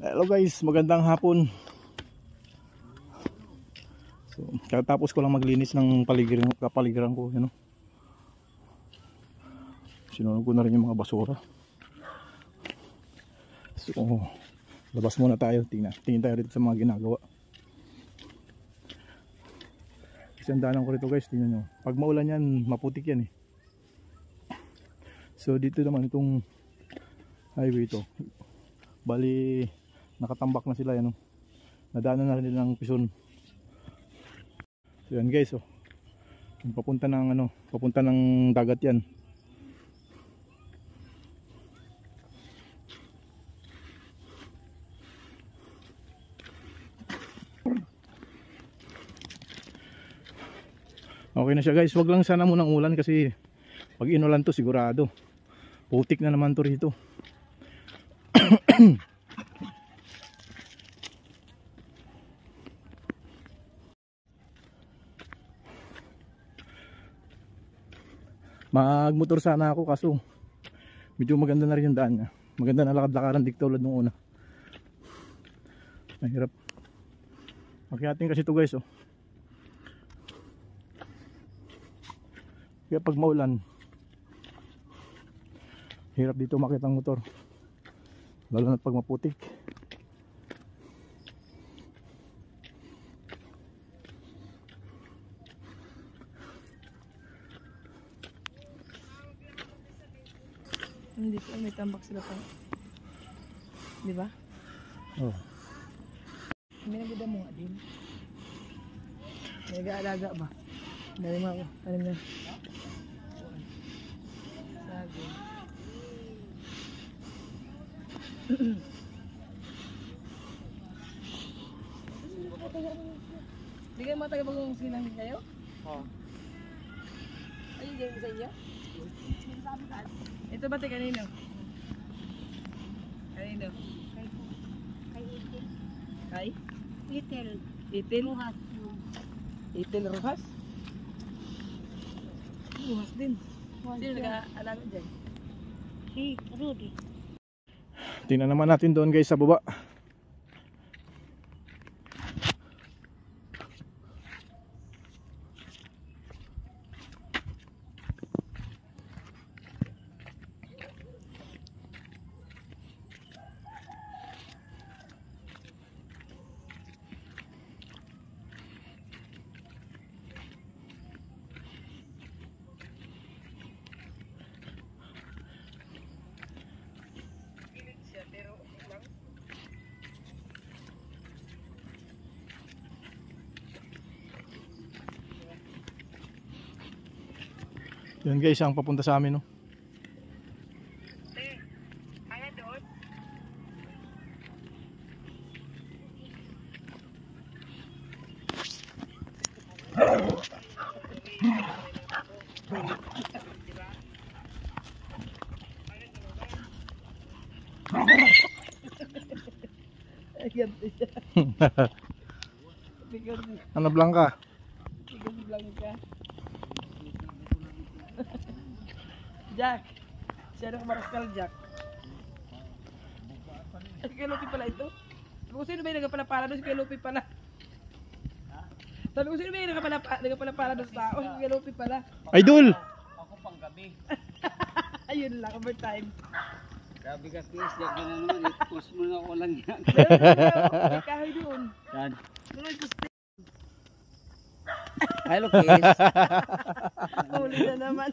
Hello guys, magandang hapon. So, katapos ko lang maglinis ng kapaligiran ko, you know. Sinunog ko na rin yung mga basura. So, labas muna tayo, tingin tayo rito sa mga ginagawa. Kasi ang daanan ko rito guys, tingnan nyo. Pag maulan yan, maputik yan eh. So dito naman itong highway ito. Bali, nakatambak na sila yan. Nadaanan na rin ng pison. So yan guys, oh. Papunta ng dagat yan. Okay na siya guys, wag lang sana munang ulan kasi pag inulan to sigurado putik na naman to rito. Magmotor sana ako kaso medyo maganda na rin yung daan niya. Maganda na lakad-lakaran dik tulad nung una. Mahirap. Akyatin kasi to guys, oh. Kaya pag maulan, hirap dito makita ang motor. Lalo na pag maputik. Hindi po, may tambak sila pa. Di ba? Oh. May nagida mo nga din. May nag-aalaga ba? Dali mo ako. Tanim na. Sabi. Di kayo mga taga-bagong silang kayo? Oo. Ayun dyan sa iyo? Ito ba tayo kanino? Kanino? Kay Itil. Kay? Itil. Itil? Buhat. Itil Rojas? Rojas din. Sino nag-aalaga dyan? Si Rudy. Tingnan naman natin doon guys sa baba. Yan guys, ang papunta sa amin, no. Kaya doon? Ay, ganito siya. Ano Blanca? Ganito lang ka. Jack. Siya nang maraskal, Jack. Kay Lupi pala ito. Sabi ko, sino ba yung nagapalapala doon? Si kay Lupi pala. Sabi ko, sino ba yung nagapalapala doon sa tao? Si kay Lupi pala. Idol! Ako pang gabi. Ayun lang, overtime. Grabe ka, Chris. Diyan ka na naman. I-post mo na ako lang yan. May kahoy doon. Yan. Doon gusto. Hello, Chris. Huli na naman.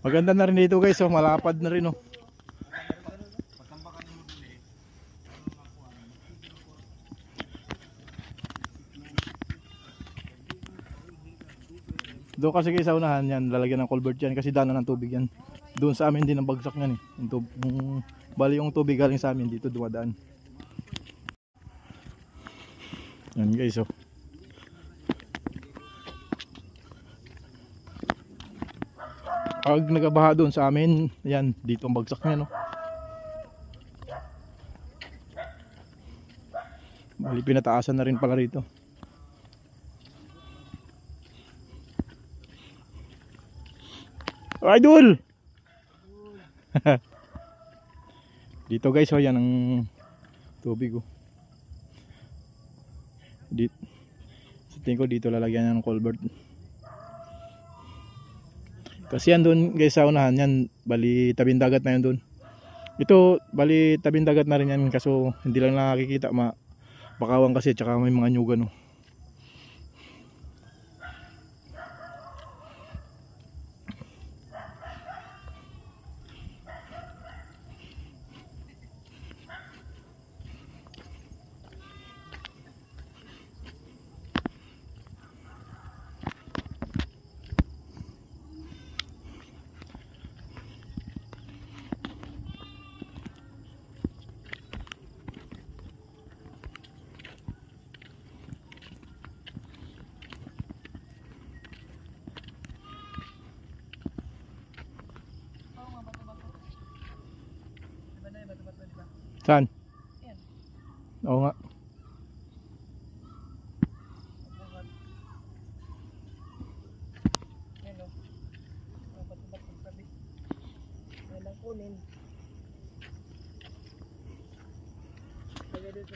Maganda na rin dito guys, oh. Malapad na rin, oh. Doon kasi kayo sa unahan yan, lalagyan ng culvert yan kasi daanan ng tubig yan. Doon sa amin din ang bagsak yan eh. Bali yung tubig galing sa amin dito dumadaan. Yan guys, oh. Pag nagabaha doon sa amin, yan dito ang bagsak niya, no. Bali pinataasan na rin pala rito. Oh, idol! Dito guys, oh, yan ang tubig oh. Sa tingin ko dito lalagyan ng culvert. Kasi yan doon guys sa unahan yan, bali tabing dagat na yan doon. Ito, bali tabing dagat na rin yan, kaso hindi lang nakikita, bakawang kasi, tsaka may mga nyugan oh. Saan? Yan. Oo nga. Yan o. Mga bato-bato sa tabi. Yan lang kunin. Lagay dito.